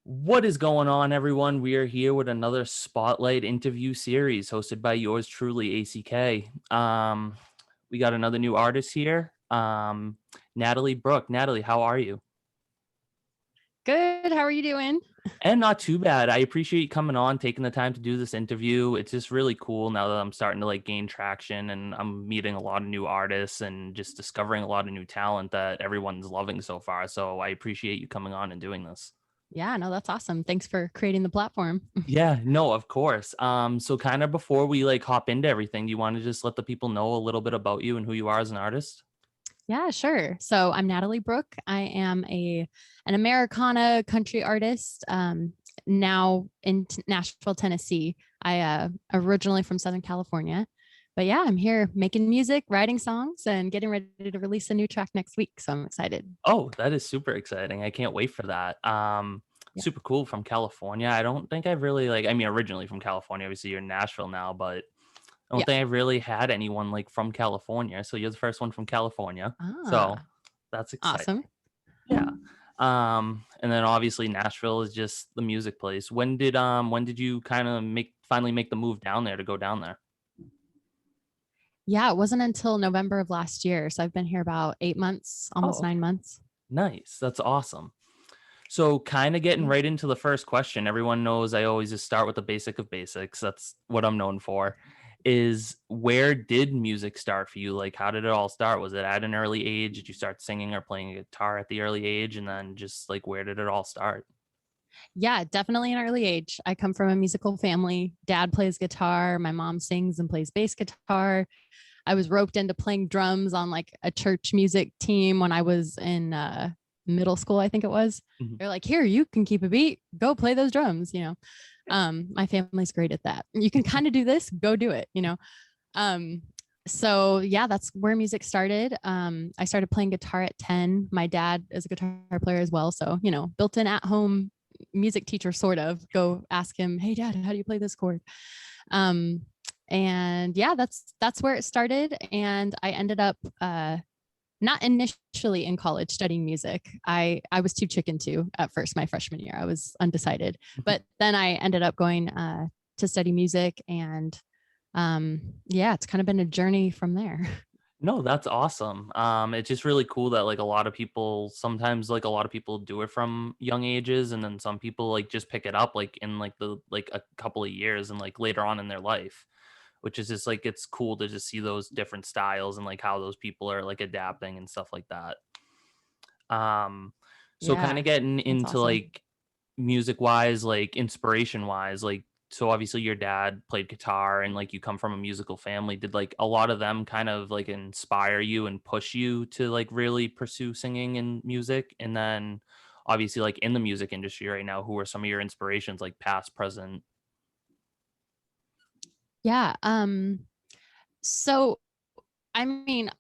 What is going on, everyone? We are here with another spotlight interview series hosted by yours truly, ACK. We got another new artist here, Natalie Brooke. Natalie, how are you? Good. How are you doing? And not too bad. I appreciate you coming on, taking the time to do this interview. It's just really cool now that I'm starting to gain traction and I'm meeting a lot of new artists and just discovering a lot of new talent that everyone's loving so far. So I appreciate you coming on and doing this. Yeah, no, that's awesome. Thanks for creating the platform. Yeah, no, of course. So kind of before we hop into everything, do you want to just let the people know a little bit about you and who you are as an artist? Yeah, sure. So I'm Natalie Brooke. I am an Americana country artist. Now in Nashville, Tennessee. I originally from Southern California, but yeah, I'm here making music, writing songs, and getting ready to release a new track next week. So I'm excited. Oh, that is super exciting. I can't wait for that. Yeah. Super cool from California. I don't think I've really I mean, originally from California, obviously you're in Nashville now, but I don't Yeah. think I've really had anyone from California. So you're the first one from California. So Ah, that's exciting. awesome. Yeah. And then obviously Nashville is just the music place. When did you kind of finally make the move down there to go down there? Yeah, it wasn't until November of last year. So I've been here about 8 months, Oh, almost okay. 9 months. Nice. That's awesome. So kind of getting Yeah. right into the first question. Everyone knows I always just start with the basic of basics. That's what I'm known for. Is where did music start for you? Like, how did it all start? Was it at an early age? Did you start singing or playing a guitar at the early age? And then just where did it all start? Yeah, definitely an early age. I come from a musical family. Dad plays guitar. My mom sings and plays bass guitar. I was roped into playing drums on like a church music team when I was in middle school, I think it was. Mhm. They're like, here, you can keep a beat, go play those drums. My family's great at that. You can kind of do this, go do it. Um, so yeah, that's where music started. I started playing guitar at 10. My dad is a guitar player as well. So, built in at home music teacher, sort of. Go ask him, hey dad, how do you play this chord? Um, and yeah, that's where it started. And I ended up not initially in college studying music. I was too chicken to at first. My freshman year, I was undecided, but then I ended up going to study music, and yeah, it's kind of been a journey from there. No, that's awesome. It's just really cool that a lot of people sometimes a lot of people do it from young ages, and then some people just pick it up in the a couple of years and later on in their life, which is just it's cool to just see those different styles and how those people are adapting and stuff like that. Um, so kind Yeah, of getting that's into awesome. music wise, inspiration wise, so obviously your dad played guitar and you come from a musical family. Did a lot of them kind of inspire you and push you to really pursue singing and music? And then obviously in the music industry right now, who are some of your inspirations, past, present? Yeah. So I mean,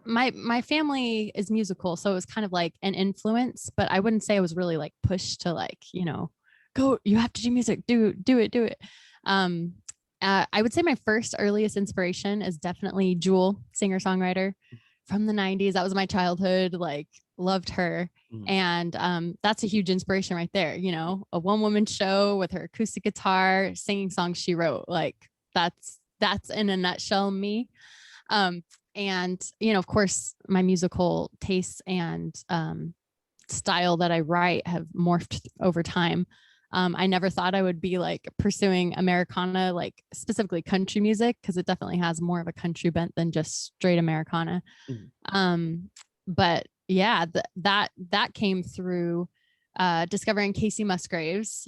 my family is musical, so it was kind of like an influence, but I wouldn't say I was really pushed to go, you have to do music, do it. Um, I would say my first earliest inspiration is definitely Jewel, singer songwriter from the '90s. That was my childhood. Loved her. Mhm. And that's a huge inspiration right there. A one woman show with her acoustic guitar singing songs she wrote. That's in a nutshell me. Um, and of course, my musical tastes and style that I write have morphed over time. I never thought I would be pursuing Americana, specifically country music, because it definitely has more of a country bent than just straight Americana. Mhm. Um, but yeah, that came through discovering Casey Musgraves.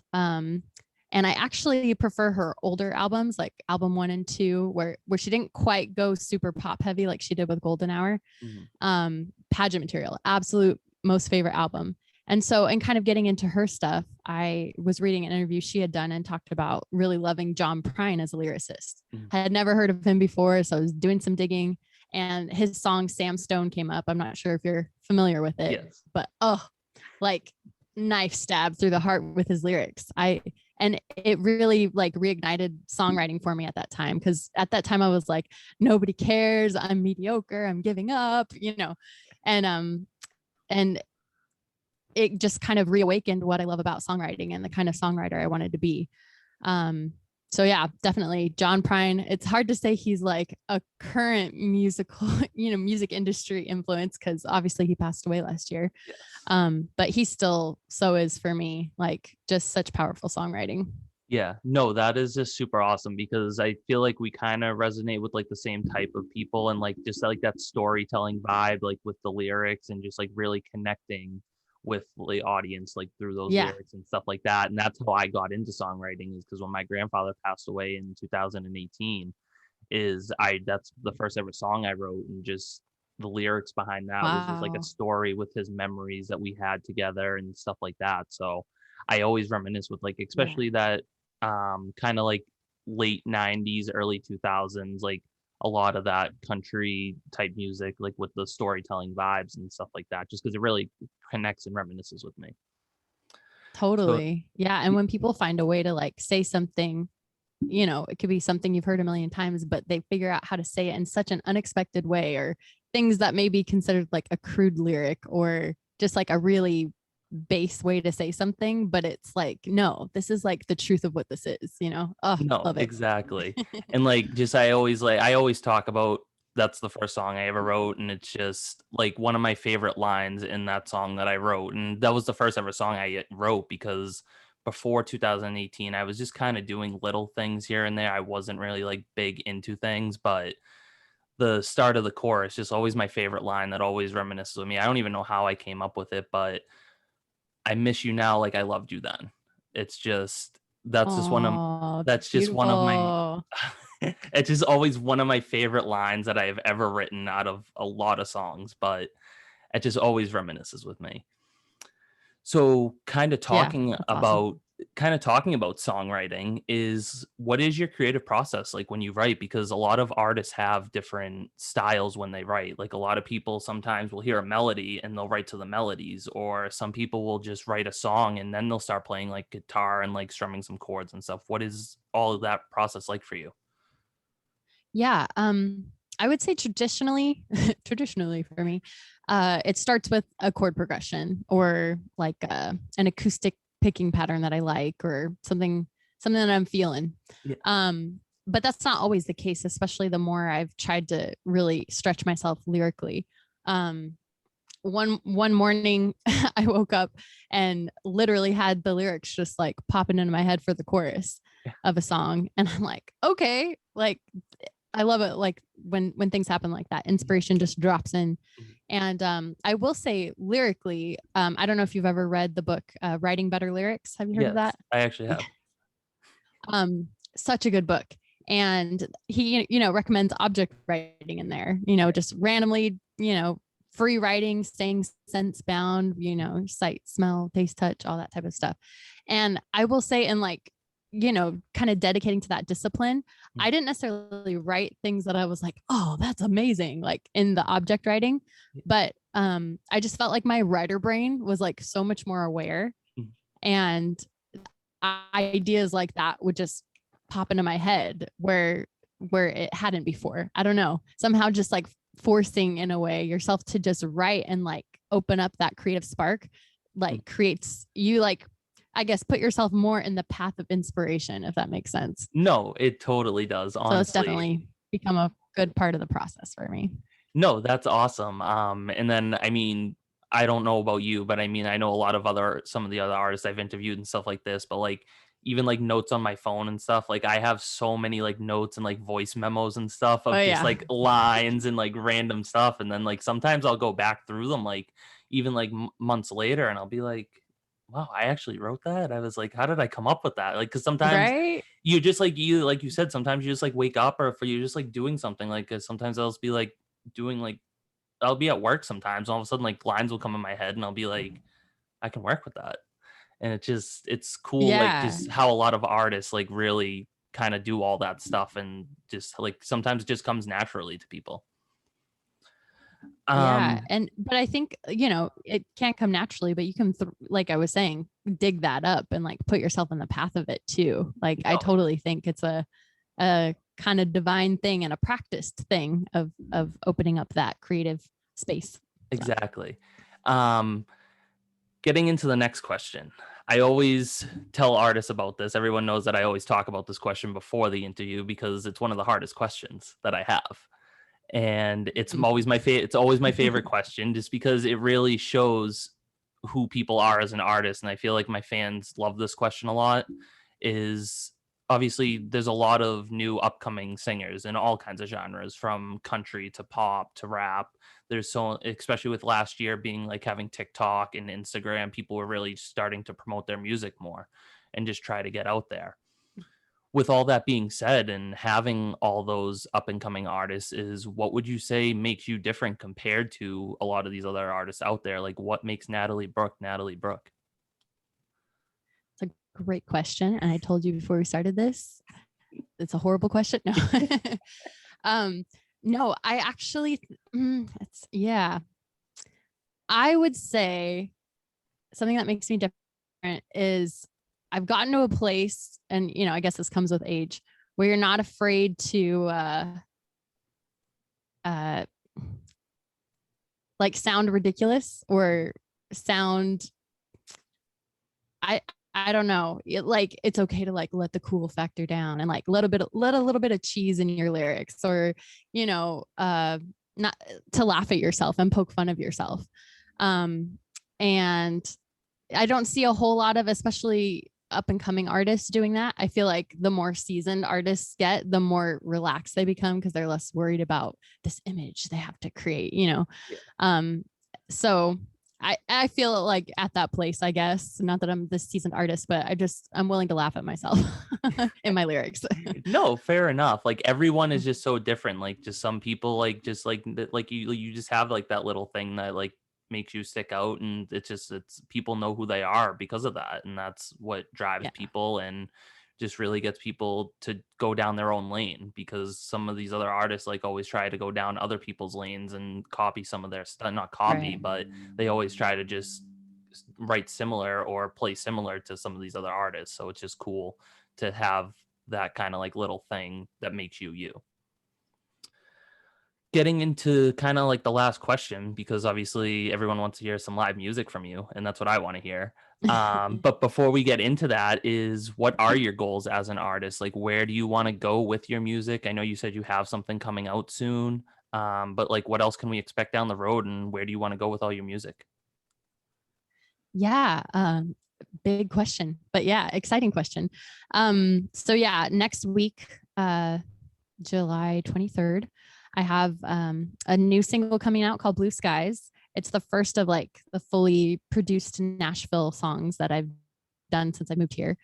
And I actually prefer her older albums, like album 1 and 2, where she didn't quite go super pop heavy like she did with Golden Hour. Mhm. Pageant Material, absolute most favorite album. And so, in kind of getting into her stuff, I was reading an interview she had done and talked about really loving John Prine as a lyricist. Mhm. I had never heard of him before, so I was doing some digging, and his song Sam Stone came up. I'm not sure if you're familiar with it, Yes. but like knife stab through the heart with his lyrics. And it really reignited songwriting for me at that time, because at that time I was like, nobody cares, I'm mediocre, I'm giving up. And and it just kind of reawakened what I love about songwriting and the kind of songwriter I wanted to be. Um, so yeah, definitely John Prine. It's hard to say he's like a current musical, music industry influence, because obviously he passed away last year. Yes. But he still so is for me, like just such powerful songwriting. Yeah, no, that is just super awesome because I feel like we kind of resonate with like the same type of people and like just like that storytelling vibe, like with the lyrics and just like really connecting with the audience like through those Yeah. lyrics and stuff like that. And that's how I got into songwriting, is because when my grandfather passed away in 2018, is I that's the first ever song I wrote, and just the lyrics behind that was just like a Wow. story with his memories that we had together and stuff like that. So I always reminisce with like, Yeah. especially that kind of like late 90s, early 2000s, like a lot of that country type music, like with the storytelling vibes and stuff like that, just because it really connects and reminisces with me. So Totally. Yeah. And when people find a way to like say something, it could be something you've heard a million times, but they figure out how to say it in such an unexpected way, or things that may be considered like a crude lyric or just like a really base way to say something, but it's like, no, this is like the truth of what this is. Oh, no, love it. exactly. And like just I always talk about, that's the first song I ever wrote, and it's just like one of my favorite lines in that song that I wrote. And that was the first ever song I wrote, because before 2018 I was just kind of doing little things here and there. I wasn't really like big into things, but the start of the chorus just always my favorite line that always reminisces with me. I don't even know how I came up with it, but I miss you now like I loved you then. It's just Oh, that's just one of my beautiful. it's just always one of my favorite lines that I have ever written out of a lot of songs, but it just always reminisces with me. So Yeah, that's awesome. kind of talking about songwriting, is what is your creative process like when you write? Because a lot of artists have different styles when they write. Like a lot of people sometimes will hear a melody and they'll write to the melodies, or some people will just write a song and then they'll start playing like guitar and like strumming some chords and stuff. What is all of that process like for you? Yeah. I would say traditionally, traditionally for me, it starts with a chord progression or like an acoustic picking pattern that I like, or something that I'm feeling. Yeah. But that's not always the case, especially the more I've tried to really stretch myself lyrically. Um, one morning I woke up and literally had the lyrics just like popping into my head for the chorus of a song, and I'm like, okay, like I love it, like when things happen like that, inspiration just drops in. Mhm. And I will say lyrically, I don't know if you've ever read the book Writing Better Lyrics. Have you heard of Yes, that? I actually have. Such a good book. And he, recommends object writing in there, just randomly, free writing, staying sense bound, sight, smell, taste, touch, all that type of stuff. And I will say, in like, kind of dedicating to that discipline, Mhm. I didn't necessarily write things that I was like, oh, that's amazing, like in the object writing. But I just felt like my writer brain was like so much more aware, Mhm. and ideas like that would just pop into my head where it hadn't before. I don't know. Somehow just like forcing in a way yourself to just write and like open up that creative spark, Mhm. like creates you, like, I guess, put yourself more in the path of inspiration, if that makes sense. No, it totally does, So it's honestly. definitely become a good part of the process for me. No, that's awesome. And then I mean, I don't know about you, but I mean, I know a lot of some of the other artists I've interviewed and stuff like this, but like even like notes on my phone and stuff, like I have so many like notes and like voice memos and stuff Oh of just yeah. like lines and like random stuff. And then like sometimes I'll go back through them, like even like months later, and I'll be like, wow, I actually wrote that. I was like, how did I come up with that? Like, cause sometimes Right. you just like you said, sometimes you just like wake up, or if you're just like doing something, like 'cause sometimes I'll just be like doing like I'll be at work sometimes, all of a sudden, like, lines will come in my head, and I'll be like, "I can work with that." And it's cool, like, Yeah. just how a lot of artists, like, really kinda do all that stuff, and just, like, sometimes it just comes naturally to people. Yeah. Um, But I think, it can't come naturally, but you can, like I was saying, dig that up and like put yourself in the path of it too. Like I no, totally think it's a kind of divine thing and a practiced thing of opening up that creative space. So exactly. Um, Getting into the next question. I always tell artists about this. Everyone knows that I always talk about this question before the interview because it's one of the hardest questions that I have. And it's always my favorite question just because it really shows who people are as an artist. And I feel like my fans love this question a lot. Is obviously there's a lot of new upcoming singers in all kinds of genres, from country to pop to rap. There's so, especially with last year being like having TikTok and Instagram, people were really starting to promote their music more and just try to get out there. With all that being said, and having all those up and coming artists, is what would you say makes you different compared to a lot of these other artists out there? Like, what makes Natalie Brooke Natalie Brooke? It's a great question. And I told you before we started this, it's a horrible question. No. No, I actually, I would say something that makes me different is I've gotten to a place, and, I guess this comes with age, where you're not afraid to, like sound ridiculous or sound, I don't know. It's okay to like let the cool factor down and like let a little bit of cheese in your lyrics, or, not to laugh at yourself and poke fun of yourself. And I don't see a whole lot of, especially up and coming artists, doing that. I feel like the more seasoned artists get, the more relaxed they become because they're less worried about this image they have to create, Yeah. So I feel like at that place, I guess, not that I'm this seasoned artist, but I'm willing to laugh at myself in my lyrics. No, fair enough. Like, everyone is just so different. Like, just some people like you just have like that little thing that like makes you stick out, and it's people know who they are because of that, and that's what drives Yeah. people and just really gets people to go down their own lane, because some of these other artists like always try to go down other people's lanes and copy some of their stuff, not copy, Right. but they always try to just write similar or play similar to some of these other artists. So it's just cool to have that kind of like little thing that makes you you. Getting into kind of like the last question, because obviously everyone wants to hear some live music from you, and that's what I want to hear. But before we get into that, is what are your goals as an artist? Like, where do you want to go with your music? I know you said you have something coming out soon, but like, what else can we expect down the road, and where do you want to go with all your music? Yeah. Big question, but yeah, exciting question. So yeah, next week, July 23rd, I have a new single coming out called Blue Skies. It's the first of like the fully produced Nashville songs that I've done since I moved here.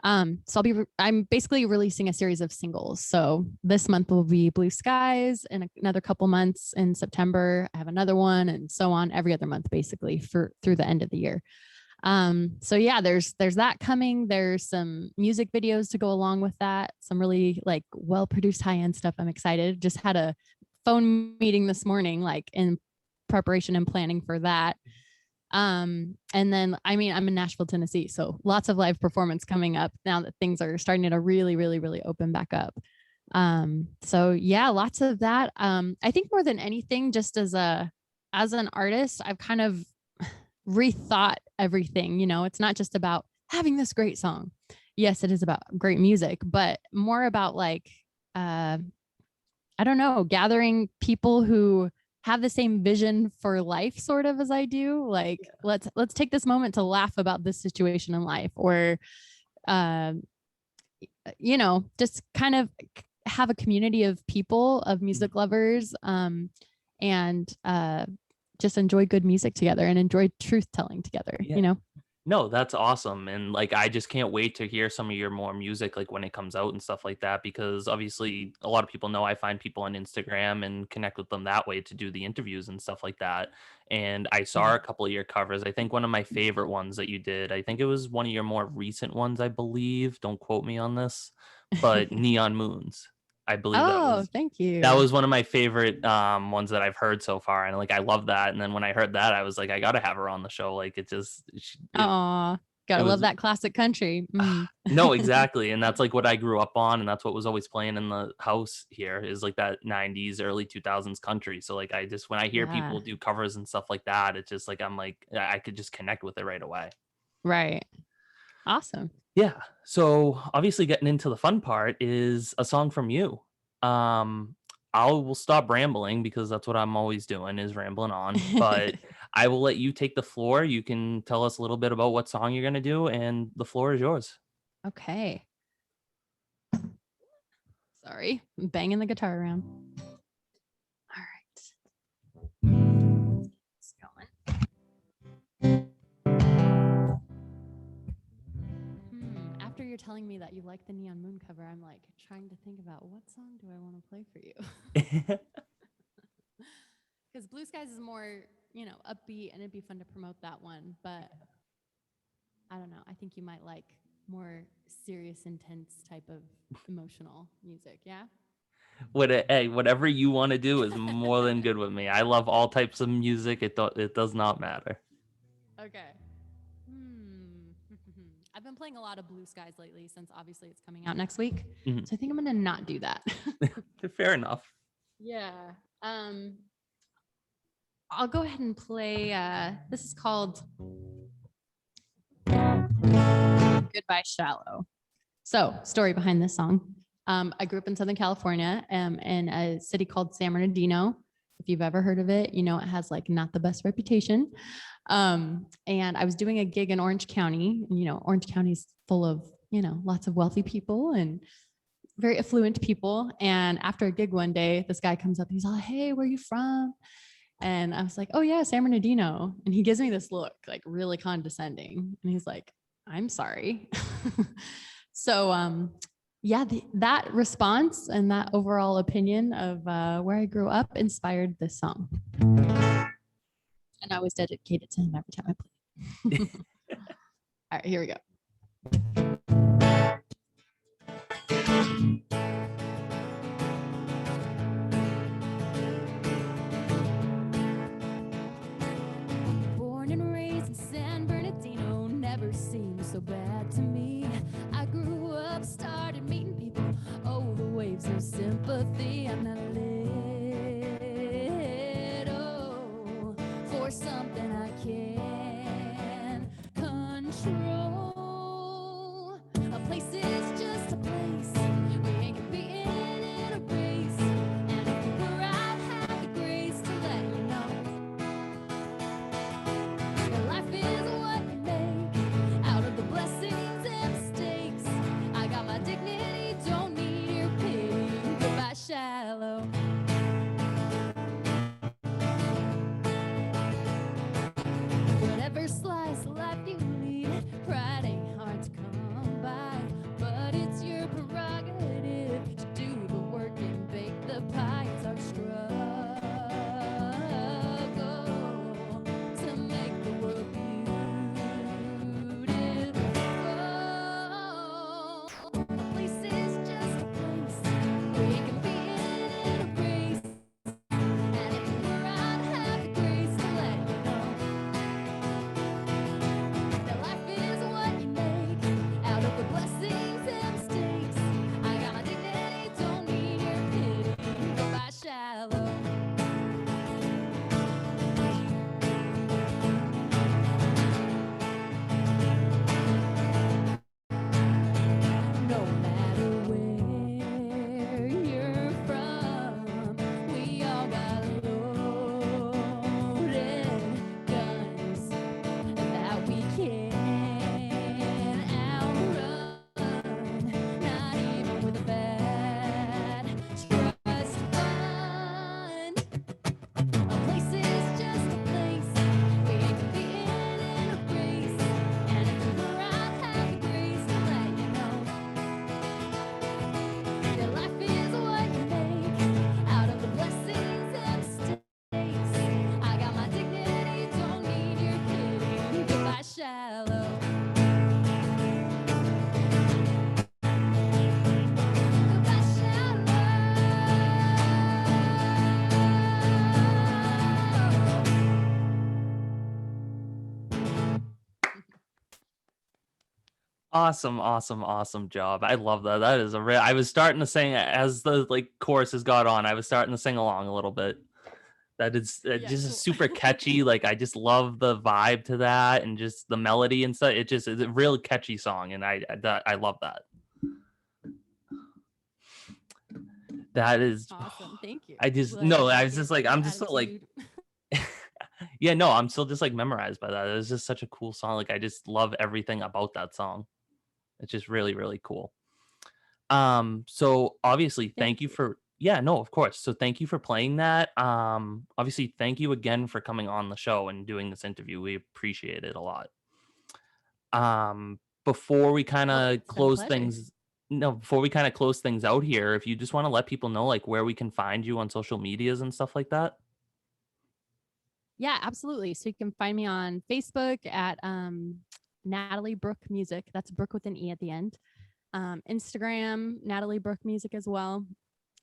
So I'm basically releasing a series of singles. So this month will be Blue Skies, and another couple months in September, I have another one, and so on every other month, basically through the end of the year. So yeah, there's that coming. There's some music videos to go along with that. Some really like well-produced high-end stuff. I'm excited. Just had a phone meeting this morning, like in preparation and planning for that. And then, I'm in Nashville, Tennessee, so lots of live performance coming up now that things are starting to really, really, really open back up. So yeah, lots of that. I think more than anything, just as an artist, I've kind of rethought everything. It's not just about having this great song. Yes, it is about great music, but more about like, I don't know, gathering people who have the same vision for life sort of as I do. Like, let's take this moment to laugh about this situation in life, or just kind of have a community of people, of music lovers, and just enjoy good music together and enjoy truth telling together. No, that's awesome. And like, I just can't wait to hear some of your more music, like when it comes out and stuff like that, because obviously a lot of people know I find people on Instagram and connect with them that way to do the interviews and stuff like that. And I saw a couple of your covers. I think one of my favorite ones that you did, I think it was one of your more recent ones, I believe. Don't quote me on this, but Neon Moons. I believe Thank that you. was one of my favorite ones that I've heard so far, and like I love that. And then when I heard that, I was like, I gotta have her on the show. Like, Aw, Gotta love was that classic country. Mm. no, exactly. And that's like what I grew up on. And that's what was always playing in the house here is like that 90s, early 2000s country. So like I just, when I hear Yeah. people do covers and stuff like that, it's just like, I'm like, I could just connect with it right away. Right. Awesome. Yeah. So obviously getting into the fun part is a song from you. Um, I will stop rambling because that's what I'm always doing is rambling on, but I will let you take the floor. You can tell us a little bit about what song you're going to do and the floor is yours. Okay. Sorry. I'm banging the guitar around. All right. It's going. After you're telling me that you like the Neon Moon cover, I'm like trying to think about what song do I want to play for you? Because Blue Skies is more, upbeat, and it'd be fun to promote that one. But I don't know. I think you might like more serious, intense type of emotional music. Yeah. Hey, whatever you want to do is more than good with me. I love all types of music. It does not matter. Okay. I've been playing a lot of Blue Skies lately since obviously it's coming out next week. Mhm. So I think I'm going to not do that. Fair enough. Yeah. I'll go ahead and play. This is called Goodbye Shallow. So, story behind this song. I grew up in Southern California in a city called San Bernardino. If you've ever heard of it, you know it has like not the best reputation. And I was doing a gig in Orange County. And, Orange County is full of, lots of wealthy people and very affluent people. And after a gig one day, this guy comes up. He's all, "Hey, where are you from?" And I was like, "Oh yeah, San Bernardino." And he gives me this look, like really condescending. And he's like, "I'm sorry." So, yeah, that response and that overall opinion of where I grew up inspired this song. And I always dedicate it to him every time I play. All right, here we go. Born and raised in San Bernardino, never seemed so bad to me. I grew up, started meeting people. Oh, the waves of sympathy. I'm not little for something I can't control. A place is just a place. We ain't competing in a race. And if you were, I'd have the grace to let you know. Life is what you make out of the blessings and mistakes. I got my dignity, don't need your pity. Goodbye, shallow. Awesome job. I love that. That is a real. I was starting to sing as the like choruses got on. I was starting to sing along a little bit. That is Yeah, just cool. super catchy. Like I just love the vibe to that and just the melody and stuff. It just is a real catchy song, and I love that. That is. Awesome. Thank you. I just Glad no. you I like was it. just like Good I'm just so like attitude. yeah. No, I'm still just like memorized by that. It's just such a cool song. Like I just love everything about that song. It's just really cool. So obviously thank Thank you you. for yeah, no, of course. So thank you for playing that. Obviously thank you again for coming on the show and doing this interview. We appreciate it a lot. Before we kind Oh, of it's been a close pleasure. things no, before we kind of close things out here, if you just want to let people know like where we can find you on social medias and stuff like that. Yeah, absolutely. So you can find me on Facebook at Natalie Brooke Music. That's Brooke with an E at the end. Instagram, Natalie Brooke Music as well.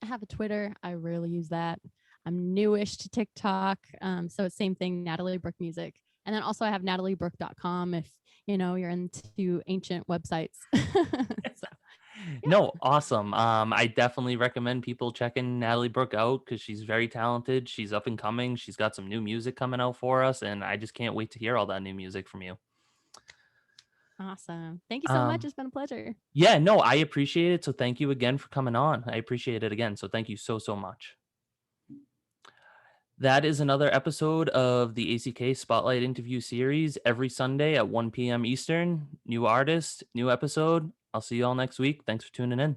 I have a Twitter. I rarely use that. I'm newish to TikTok. So it's same thing, Natalie Brooke Music. And then also I have nataliebrooke.com if you're into ancient websites. So yeah. No, awesome. I definitely recommend people checking Natalie Brooke out because she's very talented. She's up and coming. She's got some new music coming out for us, and I just can't wait to hear all that new music from you. Awesome. Thank you so much. Um, It's been a pleasure. yeah, no, I appreciate it. So thank you again for coming on. I appreciate it again. So thank you so much. That is another episode of the ACK Spotlight Interview Series every Sunday at 1 p.m. Eastern. New artist, new episode. I'll see you all next week. Thanks for tuning in.